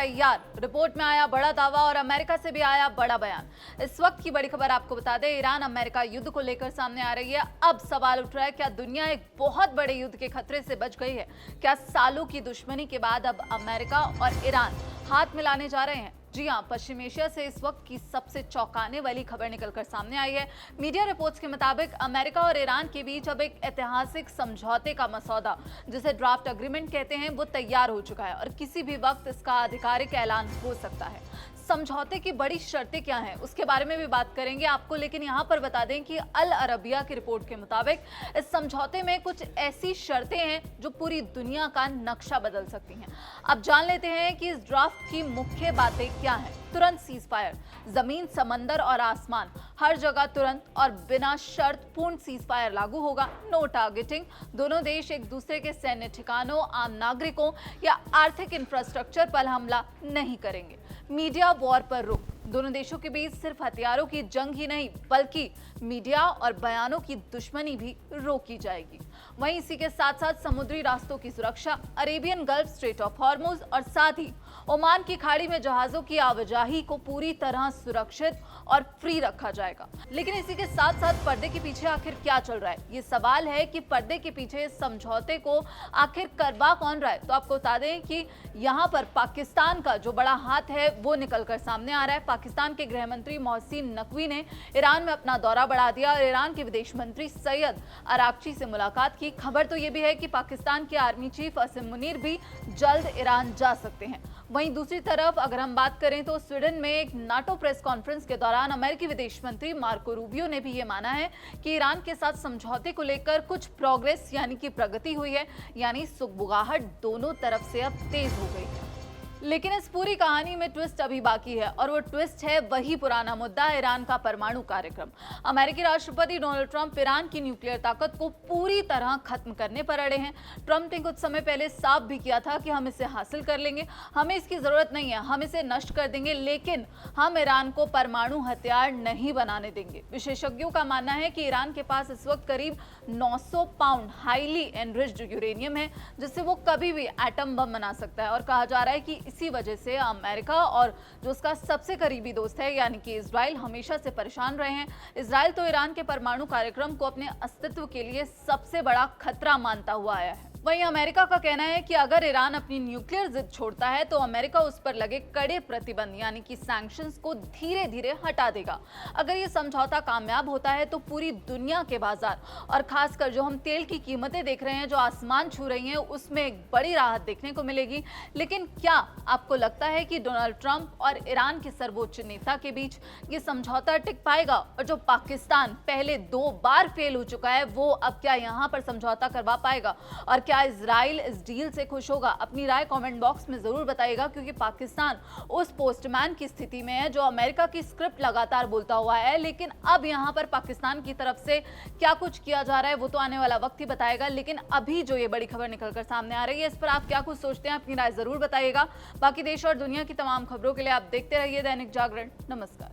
तैयार। रिपोर्ट में आया बड़ा दावा और अमेरिका से भी आया बड़ा बयान। इस वक्त की बड़ी खबर आपको बता दें, ईरान अमेरिका युद्ध को लेकर सामने आ रही है। अब सवाल उठ रहा है, क्या दुनिया एक बहुत बड़े युद्ध के खतरे से बच गई है? क्या सालों की दुश्मनी के बाद अब अमेरिका और ईरान हाथ मिलाने जा रहे हैं? जी हां, पश्चिम एशिया से इस वक्त की सबसे चौंकाने वाली खबर निकलकर सामने आई है। मीडिया रिपोर्ट्स के मुताबिक अमेरिका और ईरान के बीच अब एक ऐतिहासिक समझौते का मसौदा, जिसे ड्राफ्ट एग्रीमेंट कहते हैं, वो तैयार हो चुका है और किसी भी वक्त इसका आधिकारिक ऐलान हो सकता है। समझौते की बड़ी शर्तें क्या हैं, उसके बारे में भी बात करेंगे आपको, लेकिन यहां पर बता दें कि अल अरबिया की रिपोर्ट के मुताबिक इस समझौते में कुछ ऐसी शर्तें हैं जो पूरी दुनिया का नक्शा बदल सकती हैं। अब जान लेते हैं कि इस ड्राफ्ट की मुख्य बातें क्या हैं। तुरंत सीज फायर, जमीन, समंदर और आसमान, हर जगह तुरंत और बिना शर्त पूर्ण सीज फायर लागू होगा। नो टारगेटिंग, दोनों देश एक दूसरे के सैन्य ठिकानों, आम नागरिकों या आर्थिक इंफ्रास्ट्रक्चर पर हमला नहीं करेंगे। मीडिया वॉर पर रोक, दोनों देशों के बीच सिर्फ हथियारों की जंग ही नहीं बल्कि मीडिया और बयानों की दुश्मनी भी रोकी जाएगी। वहीं इसी के साथ साथ समुद्री रास्तों की सुरक्षा, Arabian gulf, straight of Hormuz और साथ ही ओमान की खाड़ी में जहाजों की आवाजाही को पूरी तरह सुरक्षित और फ्री रखा जाएगा। लेकिन इसी के साथ साथ पर्दे के पीछे आखिर क्या चल रहा है? ये सवाल है कि पर्दे के पीछे इस समझौते को आखिर करवा कौन रहा है। तो आपको बता दें कि यहाँ पर पाकिस्तान का जो बड़ा हाथ है वो निकलकर सामने आ रहा है। पाकिस्तान के गृह मंत्री मोहसिन नकवी ने ईरान में अपना दौरा बढ़ा दिया और ईरान के विदेश मंत्री सैयद अरागची से मुलाकात की। खबर तो ये भी है कि पाकिस्तान के आर्मी चीफ असीम मुनीर भी जल्द ईरान जा सकते हैं। वहीं दूसरी तरफ अगर हम बात करें तो स्वीडन में एक नाटो प्रेस कॉन्फ्रेंस के दौरान अमेरिकी विदेश मंत्री मार्को रूबियो ने भी ये माना है कि ईरान के साथ समझौते को लेकर कुछ प्रोग्रेस यानी कि प्रगति हुई है, यानी सुगबुगाहट दोनों तरफ से अब तेज हो गई है। लेकिन इस पूरी कहानी में ट्विस्ट अभी बाकी है और वो ट्विस्ट है वही पुराना मुद्दा, ईरान का परमाणु कार्यक्रम। अमेरिकी राष्ट्रपति डोनाल्ड ट्रंप ईरान की न्यूक्लियर ताकत को पूरी तरह खत्म करने पर अड़े हैं। ट्रंप ने कुछ समय पहले साफ भी किया था कि हम इसे हासिल कर लेंगे, हमें इसकी जरूरत नहीं है, हम इसे नष्ट कर देंगे, लेकिन हम ईरान को परमाणु हथियार नहीं बनाने देंगे। विशेषज्ञों का मानना है कि ईरान के पास इस वक्त करीब 900 पाउंड हाईली एनरिच्ड यूरेनियम है, जिससे वो कभी भी एटम बम बना सकता है। और कहा जा रहा है कि इसी वजह से अमेरिका और जो उसका सबसे करीबी दोस्त है यानी कि इजराइल हमेशा से परेशान रहे हैं। इजराइल तो ईरान के परमाणु कार्यक्रम को अपने अस्तित्व के लिए सबसे बड़ा खतरा मानता हुआ आया है। वहीं अमेरिका का कहना है कि अगर ईरान अपनी न्यूक्लियर जिद छोड़ता है तो अमेरिका उस पर लगे कड़े प्रतिबंध यानी कि सैंक्शंस को धीरे धीरे हटा देगा। अगर ये समझौता कामयाब होता है तो पूरी दुनिया के बाजार और खासकर जो हम तेल की कीमतें देख रहे हैं जो आसमान छू रही हैं, उसमें एक बड़ी राहत देखने को मिलेगी। लेकिन क्या आपको लगता है कि डोनाल्ड ट्रंप और ईरान के सर्वोच्च नेता के बीच ये समझौता टिक पाएगा? और जो पाकिस्तान पहले 2 बार फेल हो चुका है, वो अब क्या यहाँ पर समझौता करवा पाएगा? और क्या इजराइल इस डील से खुश होगा? अपनी राय कमेंट बॉक्स में जरूर बताइएगा, क्योंकि पाकिस्तान उस पोस्टमैन की स्थिति में है जो अमेरिका की स्क्रिप्ट लगातार बोलता हुआ है। लेकिन अब यहाँ पर पाकिस्तान की तरफ से क्या कुछ किया जा रहा है वो तो आने वाला वक्त ही बताएगा। लेकिन अभी जो ये बड़ी खबर निकलकर सामने आ रही है, इस पर आप क्या कुछ सोचते हैं? अपनी राय जरूर बताइएगा। बाकी देश और दुनिया की तमाम खबरों के लिए आप देखते रहिए दैनिक जागरण। नमस्कार।